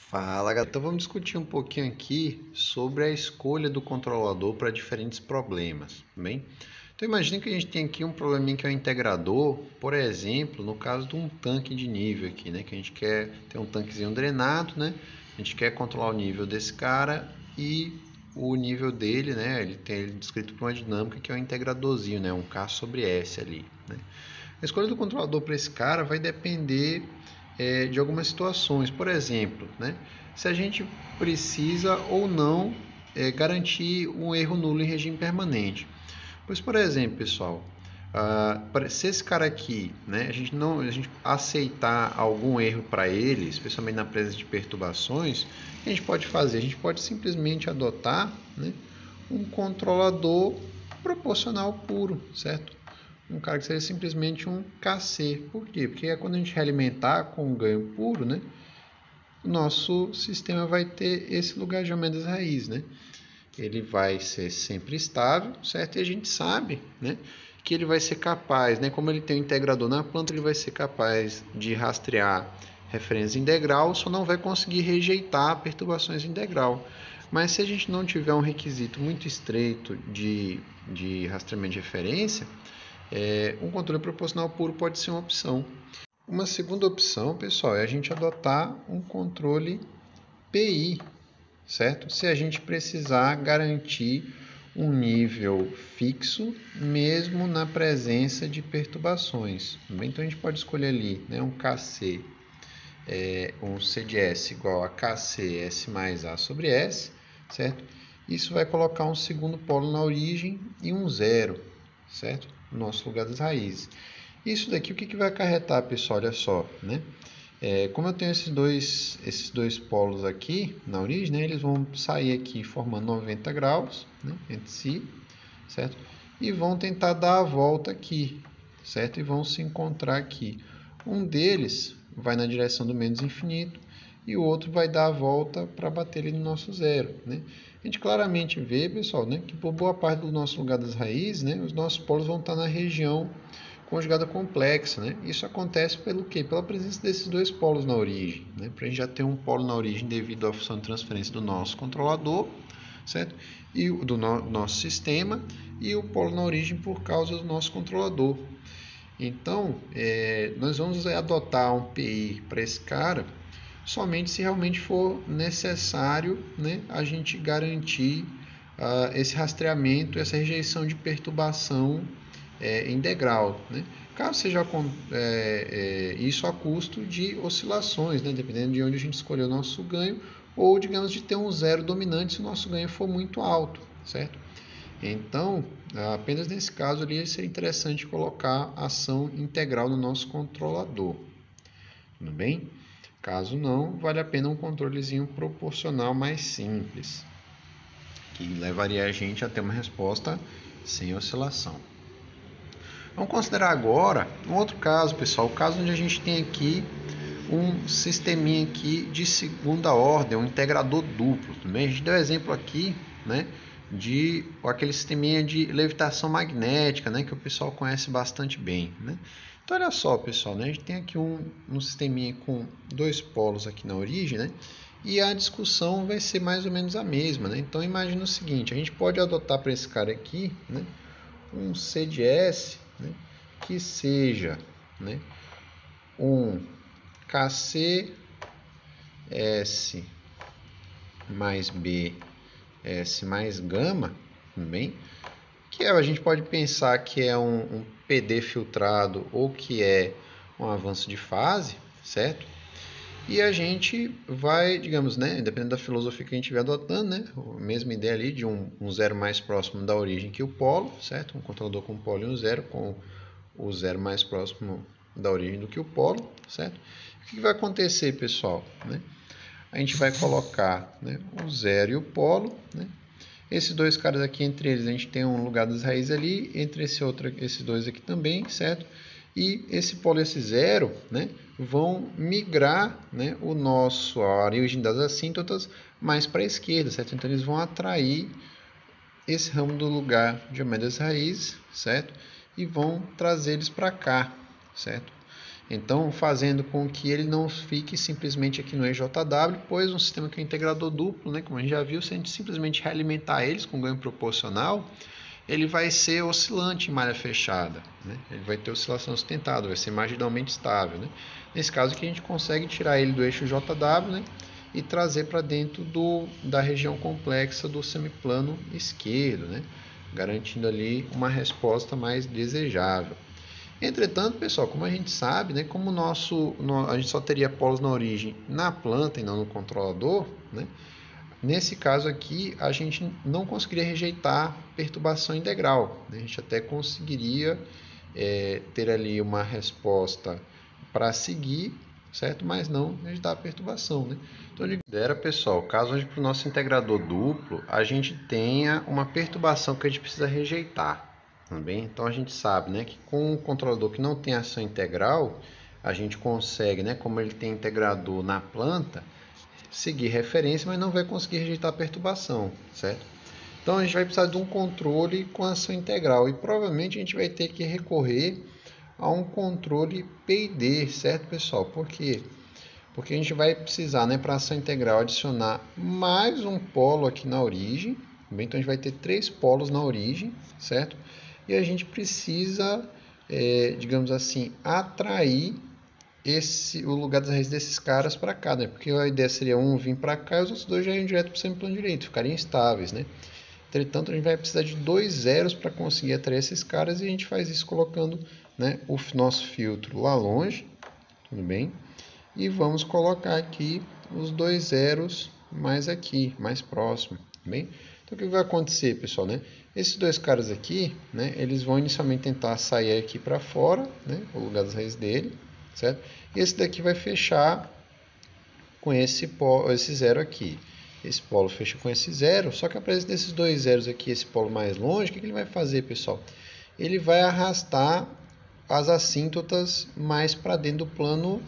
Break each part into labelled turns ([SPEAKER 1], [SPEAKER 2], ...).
[SPEAKER 1] Fala, galera. Então vamos discutir um pouquinho aqui sobre a escolha do controlador para diferentes problemas, tá bem? Então imagine que a gente tem aqui um probleminha que é o integrador, por exemplo, no caso de um tanque de nível aqui, né? Que a gente quer ter um tanquezinho drenado, né? A gente quer controlar o nível desse cara e o nível dele, né? Ele tem ele descrito por uma dinâmica que é um integradorzinho, né? Um K sobre S ali, né? A escolha do controlador para esse cara vai depender de algumas situações. Por exemplo, né, se a gente precisa ou não garantir um erro nulo em regime permanente. Pois, por exemplo, pessoal, se esse cara aqui, né, a gente aceitar algum erro para ele, especialmente na presença de perturbações, o que a gente pode fazer? A gente pode simplesmente adotar, né, um controlador proporcional puro, certo? Um cara que seria simplesmente um KC. Por quê? Porque quando a gente realimentar com um ganho puro, né, o nosso sistema vai ter esse lugar de aumento das raízes, né? Ele vai ser sempre estável, certo? E a gente sabe, né, que ele vai ser capaz, né, como ele tem um integrador na planta, ele vai ser capaz de rastrear referências em degrau, só não vai conseguir rejeitar perturbações em degrau. Mas se a gente não tiver um requisito muito estreito de rastreamento de referência, um controle proporcional puro pode ser uma opção. Uma segunda opção, pessoal, é a gente adotar um controle PI, certo? Se a gente precisar garantir um nível fixo, mesmo na presença de perturbações. Então a gente pode escolher ali, né, um KC, um CDS igual a KC S mais A sobre S, certo? Isso vai colocar um segundo polo na origem e um zero, certo? No nosso lugar das raízes. Isso daqui o que vai acarretar, pessoal? Olha só, né? Como eu tenho esses dois polos aqui na origem, né, eles vão sair aqui formando 90 graus, né, entre si, certo? E vão tentar dar a volta aqui, certo? E vão se encontrar aqui. Um deles vai na direção do menos infinito e o outro vai dar a volta para bater ali no nosso zero, né? A gente claramente vê, pessoal, né, que por boa parte do nosso lugar das raízes, né, os nossos polos vão estar na região conjugada complexa, né? Isso acontece pelo quê? Pela presença desses dois polos na origem, né? Para a gente já ter um polo na origem devido à função de transferência do nosso controlador, certo? E do nosso sistema, e o polo na origem por causa do nosso controlador. Então, nós vamos adotar um PI para esse cara somente se realmente for necessário, né, a gente garantir esse rastreamento, essa rejeição de perturbação em degrau, né? Caso seja isso a custo de oscilações, né? Dependendo de onde a gente escolher o nosso ganho, ou digamos de ter um zero dominante se o nosso ganho for muito alto, certo? Então, apenas nesse caso ali seria interessante colocar ação integral no nosso controlador, tudo bem? Caso não, vale a pena um controlezinho proporcional mais simples, que levaria a gente a ter uma resposta sem oscilação. Vamos considerar agora um outro caso, pessoal, o caso onde a gente tem aqui um sisteminha aqui de segunda ordem, um integrador duplo, também. A gente deu exemplo aqui, né, de aquele sisteminha de levitação magnética, né, que o pessoal conhece bastante bem, né? Então olha só, pessoal, né, a gente tem aqui um sisteminha com dois polos aqui na origem, né? E a discussão vai ser mais ou menos a mesma, né? Então imagina o seguinte, a gente pode adotar para esse cara aqui, né, um CDS, né, que seja, né, um KC S mais B S mais gama, também, que a gente pode pensar que é um PD filtrado ou que é um avanço de fase, certo? E a gente vai, digamos, né, dependendo da filosofia que a gente estiver adotando, né, a mesma ideia ali de um zero mais próximo da origem que o polo, certo? Um controlador com polo e um zero, com o zero mais próximo da origem do que o polo, certo? O que vai acontecer, pessoal, né? A gente vai colocar, né, o zero e o polo, né? Esses dois caras aqui, entre eles, a gente tem um lugar das raízes ali, entre esses dois aqui também, certo? E esse polo e esse zero, né, vão migrar, né, a origem das assíntotas mais para a esquerda, certo? Então eles vão atrair esse ramo do lugar de das raízes, certo? E vão trazer eles para cá, certo? Então, fazendo com que ele não fique simplesmente aqui no EJW, pois um sistema que é um integrador duplo, né, como a gente já viu, se a gente simplesmente realimentar eles com ganho proporcional, ele vai ser oscilante em malha fechada, né? Ele vai ter oscilação sustentada, vai ser marginalmente estável, né? Nesse caso aqui a gente consegue tirar ele do eixo JW, né, e trazer para dentro da região complexa do semiplano esquerdo, né, garantindo ali uma resposta mais desejável. Entretanto, pessoal, como a gente sabe, né, como a gente só teria polos na origem na planta e não no controlador, né, nesse caso aqui a gente não conseguiria rejeitar perturbação integral, né, a gente até conseguiria ter ali uma resposta para seguir, certo? Mas não rejeitar a perturbação, né? Então, pessoal, caso onde para o nosso integrador duplo a gente tenha uma perturbação que a gente precisa rejeitar. Também. Então a gente sabe, né, que com um controlador que não tem ação integral, a gente consegue, né, como ele tem integrador na planta, seguir referência, mas não vai conseguir rejeitar a perturbação, certo? Então a gente vai precisar de um controle com ação integral e provavelmente a gente vai ter que recorrer a um controle PID, certo, pessoal? Por quê? Porque a gente vai precisar, né, para ação integral, adicionar mais um polo aqui na origem. Bem, então a gente vai ter 3 polos na origem, certo? E a gente precisa, digamos assim, atrair o lugar das raízes desses caras para cá, né? Porque a ideia seria um vir para cá e os outros dois já irem direto para o semiplano direito, ficariam estáveis, né? Entretanto, a gente vai precisar de 2 zeros para conseguir atrair esses caras e a gente faz isso colocando, né, o nosso filtro lá longe, tudo bem? E vamos colocar aqui os 2 zeros mais aqui, mais próximo, bem? Então, o que vai acontecer, pessoal, né? Esses 2 caras aqui, né, eles vão inicialmente tentar sair aqui para fora, né, o lugar das raízes dele, certo? E esse daqui vai fechar com esse zero aqui. Esse polo fecha com esse zero, só que a presença desses 2 zeros aqui, esse polo mais longe, o que ele vai fazer, pessoal? Ele vai arrastar as assíntotas mais para dentro do plano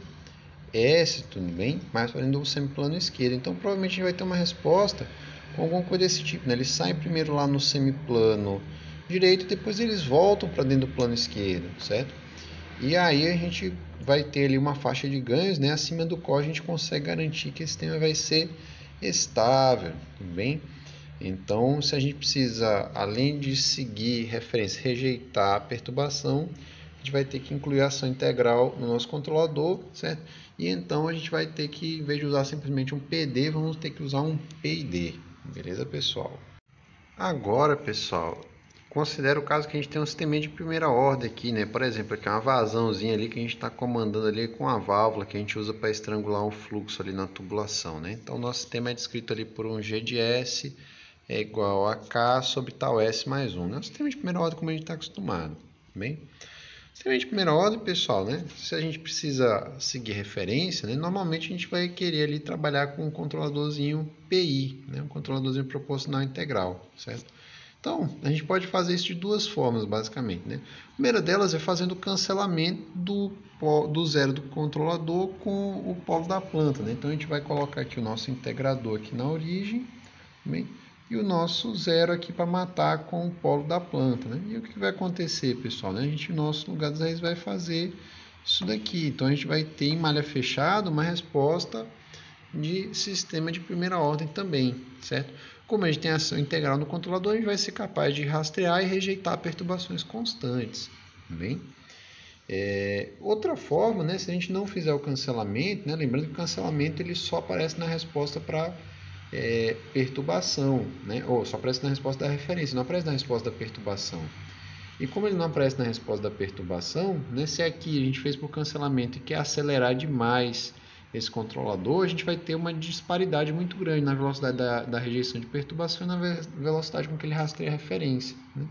[SPEAKER 1] S, tudo bem? Mais para dentro do semiplano esquerdo. Então, provavelmente a gente vai ter uma resposta com alguma coisa desse tipo, né? Eles saem primeiro lá no semiplano direito e depois eles voltam para dentro do plano esquerdo, certo? E aí a gente vai ter ali uma faixa de ganhos, né, acima do qual a gente consegue garantir que esse sistema vai ser estável, tudo bem? Então, se a gente precisa, além de seguir referência, rejeitar a perturbação, a gente vai ter que incluir a ação integral no nosso controlador, certo? E então a gente vai ter que, em vez de usar simplesmente um PD, vamos ter que usar um PID, beleza, pessoal? Agora, pessoal, considera o caso que a gente tem um sistema de primeira ordem aqui, né? Por exemplo, aqui é uma vazãozinha ali que a gente está comandando ali com a válvula que a gente usa para estrangular um fluxo ali na tubulação, né? Então, o nosso sistema é descrito ali por um G de S é igual a K sobre tal S mais 1, né? Um sistema de primeira ordem como a gente está acostumado, bem? Sistema de primeira ordem, pessoal, né? Se a gente precisa seguir referência, né? Normalmente a gente vai querer ali trabalhar com um controladorzinho PI, né? Um controladorzinho proporcional integral, certo? Então, a gente pode fazer isso de 2 formas, basicamente, né? A primeira delas é fazendo o cancelamento do zero do controlador com o polo da planta, né? Então, a gente vai colocar aqui o nosso integrador aqui na origem, bem? E o nosso zero aqui para matar com o polo da planta, né? E o que vai acontecer, pessoal? Né? O nosso lugar das raízes vai fazer isso daqui. Então, a gente vai ter em malha fechada uma resposta de sistema de primeira ordem também, certo? Como a gente tem ação integral no controlador, a gente vai ser capaz de rastrear e rejeitar perturbações constantes, bem? Outra forma, né, se a gente não fizer o cancelamento, né, lembrando que o cancelamento ele só aparece na resposta para perturbação, né? Ou só aparece na resposta da referência, não aparece na resposta da perturbação. E como ele não aparece na resposta da perturbação, né, se aqui a gente fez por cancelamento e quer acelerar demais esse controlador, a gente vai ter uma disparidade muito grande na velocidade da rejeição de perturbação e na velocidade com que ele rastreia a referência, né?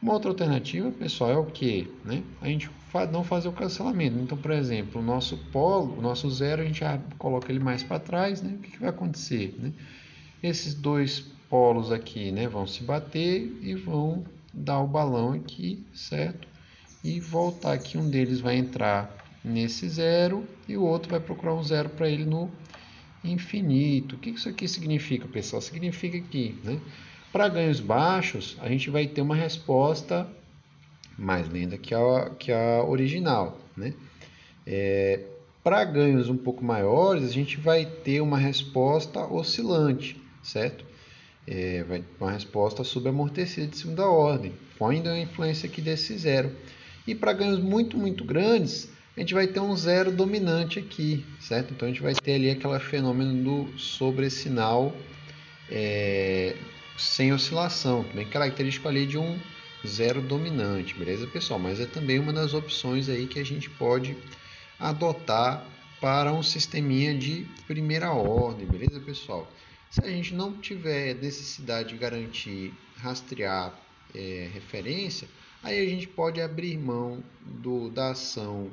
[SPEAKER 1] Uma outra alternativa, pessoal, é o que? Né? A gente não fazer o cancelamento. Então, por exemplo, o nosso polo, o nosso zero, a gente já coloca ele mais para trás, né? O que vai acontecer? Né? Esses 2 polos aqui, né, vão se bater e vão dar o balão aqui, certo? E voltar aqui, um deles vai entrar nesse zero e o outro vai procurar um zero para ele no infinito. O que isso aqui significa, pessoal? Significa que, né, para ganhos baixos, a gente vai ter uma resposta mais lenta que a original, né? Para ganhos um pouco maiores, a gente vai ter uma resposta oscilante, certo? Vai ter uma resposta subamortecida de segunda ordem, com ainda a influência aqui desse zero. E para ganhos muito grandes, a gente vai ter um zero dominante aqui, certo? Então a gente vai ter ali aquele fenômeno do sobressinal sem oscilação, também característico ali de um zero dominante, beleza, pessoal? Mas é também uma das opções aí que a gente pode adotar para um sisteminha de primeira ordem, beleza, pessoal? Se a gente não tiver necessidade de garantir rastrear referência, aí a gente pode abrir mão da ação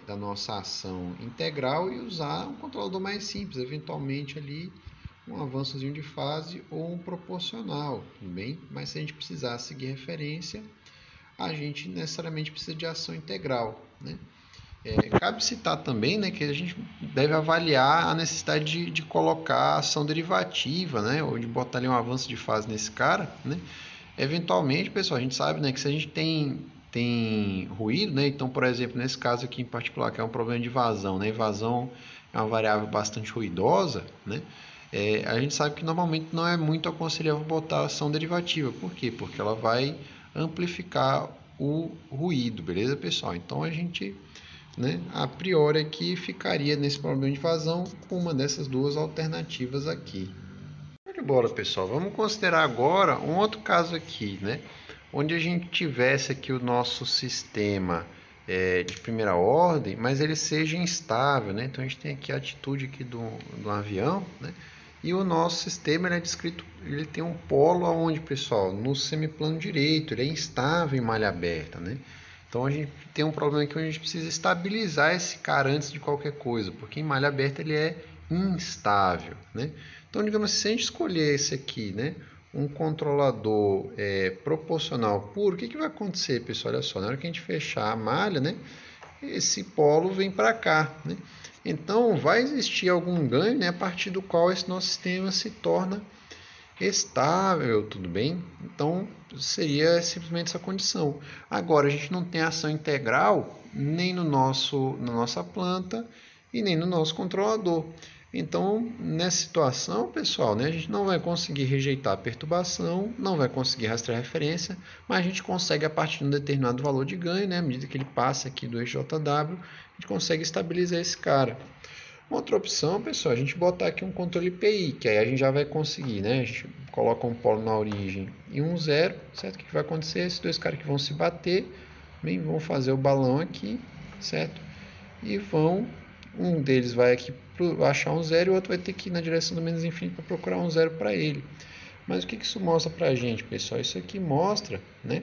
[SPEAKER 1] da nossa ação integral e usar um controlador mais simples, eventualmente ali um avançozinho de fase ou um proporcional, tudo bem? Mas se a gente precisar seguir referência, a gente necessariamente precisa de ação integral, né? Cabe citar também, né, que a gente deve avaliar a necessidade de colocar ação derivativa, né, ou de botar ali um avanço de fase nesse cara, né? Eventualmente, pessoal, a gente sabe, né, que se a gente tem ruído, né, então, por exemplo, nesse caso aqui em particular, que é um problema de vazão, né, vazão é uma variável bastante ruidosa, né, a gente sabe que normalmente não é muito aconselhável botar ação derivativa. Por quê? Porque ela vai amplificar o ruído, beleza, pessoal? Então, a gente, né, a priori aqui ficaria nesse problema de vazão com uma dessas duas alternativas aqui. Bora, pessoal, vamos considerar agora um outro caso aqui, né, onde a gente tivesse aqui o nosso sistema de primeira ordem, mas ele seja instável, né? Então a gente tem aqui a atitude aqui do avião, né? E o nosso sistema ele é descrito, ele tem um polo aonde, pessoal, no semiplano direito, ele é instável em malha aberta, né? Então a gente tem um problema aqui onde a gente precisa estabilizar esse cara antes de qualquer coisa, porque em malha aberta ele é instável, né? Então, digamos, se a gente escolher esse aqui, né, um controlador proporcional puro, o que vai acontecer, pessoal? Olha só, na hora que a gente fechar a malha, né, esse polo vem para cá, né? Então, vai existir algum ganho, né, a partir do qual esse nosso sistema se torna estável, tudo bem? Então, seria simplesmente essa condição. Agora, a gente não tem ação integral nem na nossa planta e nem no nosso controlador. Então, nessa situação, pessoal, né, a gente não vai conseguir rejeitar a perturbação, não vai conseguir rastrear a referência, mas a gente consegue, a partir de um determinado valor de ganho, né, à medida que ele passa aqui do eixo JW, a gente consegue estabilizar esse cara. Uma outra opção, pessoal, a gente botar aqui um controle PI, que aí a gente já vai conseguir, né? A gente coloca um polo na origem e um zero, certo? O que vai acontecer? Esses dois caras que vão se bater, bem, vão fazer o balão aqui, certo? E um deles vai aqui achar um zero e o outro vai ter que ir na direção do menos infinito para procurar um zero para ele. Mas o que isso mostra para a gente, pessoal? Isso aqui mostra, né,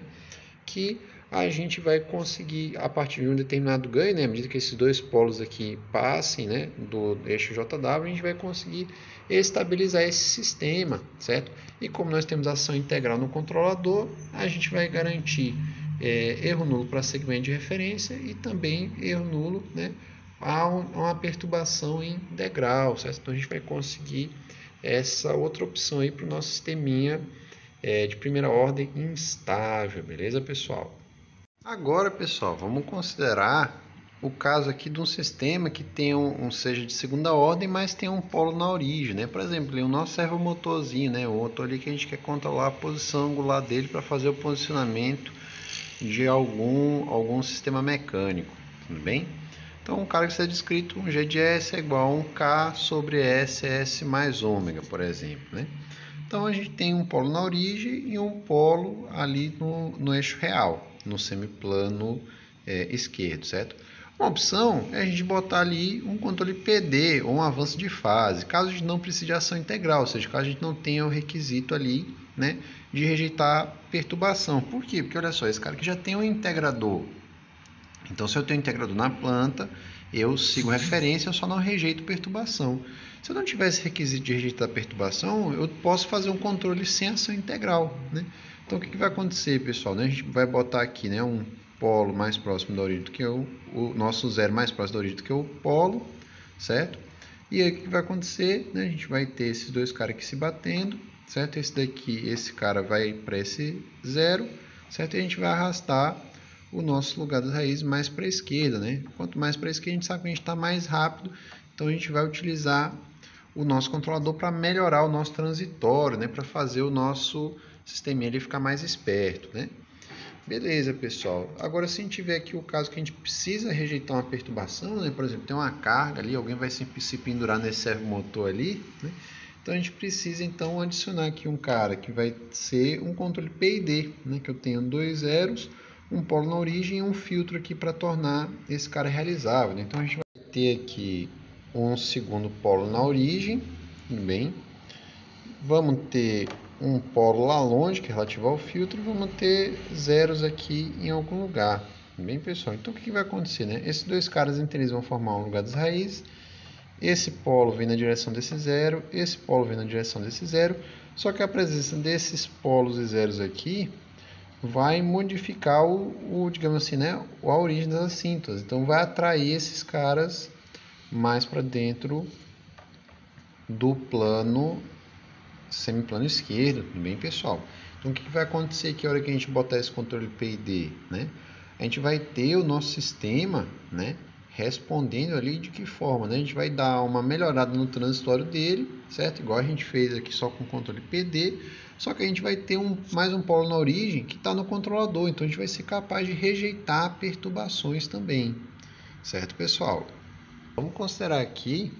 [SPEAKER 1] que a gente vai conseguir, a partir de um determinado ganho, né, à medida que esses dois polos aqui passem, né, do eixo JW, a gente vai conseguir estabilizar esse sistema, certo? E como nós temos ação integral no controlador, a gente vai garantir erro nulo para segmento de referência e também erro nulo, né, a uma perturbação em degrau, certo? Então a gente vai conseguir essa outra opção aí para o nosso sisteminha de primeira ordem instável, beleza, pessoal? Agora, pessoal, vamos considerar o caso aqui de um sistema que tem seja de segunda ordem, mas tem um polo na origem, né? Por exemplo, o nosso servomotorzinho, né? O motor ali que a gente quer controlar a posição angular dele para fazer o posicionamento de algum sistema mecânico, tudo bem? Então, um cara que está descrito, um G de S é igual a um K sobre S mais ômega, por exemplo, né? Então, a gente tem um polo na origem e um polo ali no eixo real, no semiplano esquerdo, certo? Uma opção é a gente botar ali um controle PD ou um avanço de fase, caso a gente não precise de ação integral, ou seja, caso a gente não tenha o requisito ali, né, de rejeitar perturbação. Por quê? Porque olha só, esse cara aqui já tem um integrador. Então, se eu tenho um integrador na planta, eu sigo referência, eu só não rejeito perturbação. Se eu não tiver esse requisito de rejeitar perturbação, eu posso fazer um controle sem ação integral, né? Então, o que vai acontecer, pessoal? A gente vai botar aqui, né, um polo mais próximo da origem do que o nosso zero mais próximo da origem do que o polo, certo? E aí, o que vai acontecer? Né? A gente vai ter esses dois caras aqui se batendo, certo? Esse cara vai para esse zero, certo? E a gente vai arrastar o nosso lugar das raízes mais para a esquerda, né? Quanto mais para a esquerda, a gente sabe que a gente está mais rápido, então a gente vai utilizar o nosso controlador para melhorar o nosso transitório, né? Para fazer o nosso sisteminha ali ficar mais esperto, né? Beleza, pessoal. Agora, se a gente tiver aqui o caso que a gente precisa rejeitar uma perturbação, né? Por exemplo, tem uma carga ali, alguém vai se pendurar nesse servomotor ali, né? Então, a gente precisa, então, adicionar aqui um cara que vai ser um controle PID, né? Que eu tenho 2 zeros, um polo na origem e um filtro aqui para tornar esse cara realizável, né? Então, a gente vai ter aqui um segundo polo na origem, tudo bem? Vamos ter um polo lá longe, que é relativo ao filtro, e vamos ter zeros aqui em algum lugar. Bem, pessoal? Então, o que vai acontecer, né? Esses dois caras entre eles vão formar um lugar das raízes. Esse polo vem na direção desse zero, esse polo vem na direção desse zero. Só que a presença desses polos e zeros aqui vai modificar digamos assim, né? A origem das assíntotas. Então, vai atrair esses caras mais para dentro do plano semiplano esquerdo, bem, pessoal. Então, o que vai acontecer aqui na hora que a gente botar esse controle PID, né? A gente vai ter o nosso sistema, né, respondendo ali de que forma, né? A gente vai dar uma melhorada no transitório dele, certo? Igual a gente fez aqui só com o controle PD, só que a gente vai ter mais um polo na origem que está no controlador, então a gente vai ser capaz de rejeitar perturbações também, certo, pessoal? Vamos considerar aqui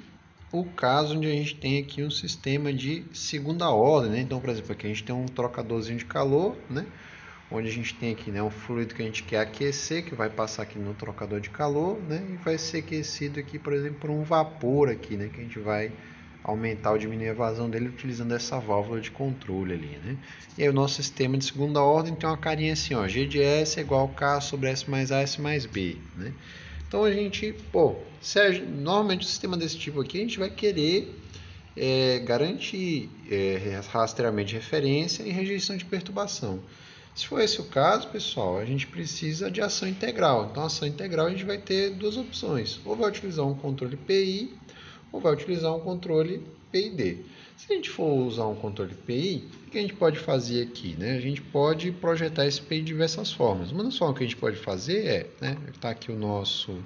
[SPEAKER 1] o caso onde a gente tem aqui um sistema de segunda ordem, né? Então, por exemplo, aqui a gente tem um trocadorzinho de calor, né? Onde a gente tem aqui, né, um fluido que a gente quer aquecer, que vai passar aqui no trocador de calor, né? E vai ser aquecido aqui, por exemplo, por um vapor aqui, né? Que a gente vai aumentar ou diminuir a vazão dele utilizando essa válvula de controle ali, né? E aí o nosso sistema de segunda ordem tem uma carinha assim, ó, G de S é igual a K sobre S mais A, S mais B, né? Então a gente, normalmente o sistema desse tipo aqui a gente vai querer garantir rastreamento de referência e rejeição de perturbação. Se for esse o caso, pessoal, a gente precisa de ação integral. Então, a ação integral a gente vai ter duas opções. Ou vai utilizar um controle PI, ou vai utilizar um controle PID. Se a gente for usar um controle PI, o que a gente pode fazer aqui, né? A gente pode projetar esse PI de diversas formas. Uma das formas que a gente pode fazer é, né, tá aqui o nosso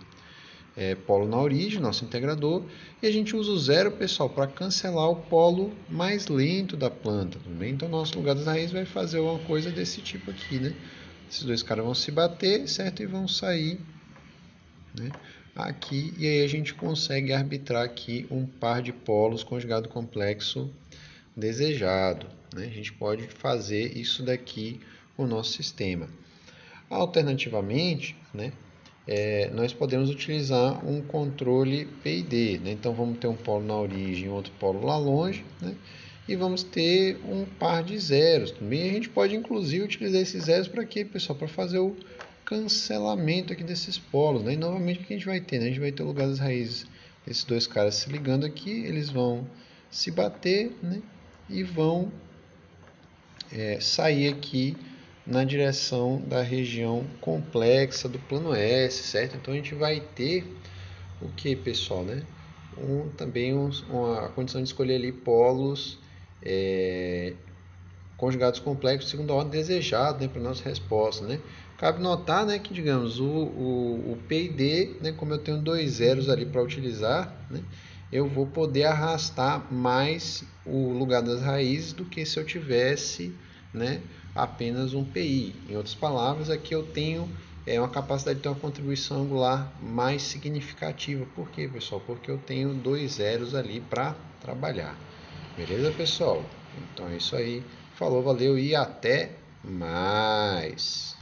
[SPEAKER 1] polo na origem, nosso integrador, e a gente usa o zero, pessoal, para cancelar o polo mais lento da planta, tudo bem? Então, nosso lugar das raízes vai fazer uma coisa desse tipo aqui, né? Esses dois caras vão se bater, certo? E vão sair, né, aqui, e aí a gente consegue arbitrar aqui um par de polos conjugado complexo desejado, né? A gente pode fazer isso daqui com o nosso sistema. Alternativamente, né, nós podemos utilizar um controle PID, né? Então vamos ter um polo na origem e outro polo lá longe, né? E vamos ter um par de zeros também. A gente pode inclusive utilizar esses zeros para quê, pessoal? Para fazer o cancelamento aqui desses polos, né? E novamente o que a gente vai ter, né? A gente vai ter o lugar das raízes desses dois caras se ligando aqui, eles vão se bater, né? E vão sair aqui na direção da região complexa do plano S, certo? Então a gente vai ter o que, pessoal, né? Também uma condição de escolher ali polos conjugados complexos de segunda ordem desejado, né, para a nossa resposta, né? Cabe notar, né, que, digamos, o PID, né, como eu tenho dois zeros ali para utilizar, né, eu vou poder arrastar mais o lugar das raízes do que se eu tivesse, né, apenas um PI. Em outras palavras, aqui eu tenho uma capacidade de ter uma contribuição angular mais significativa. Por quê, pessoal? Porque eu tenho dois zeros ali para trabalhar. Beleza, pessoal? Então é isso aí. Falou, valeu e até mais!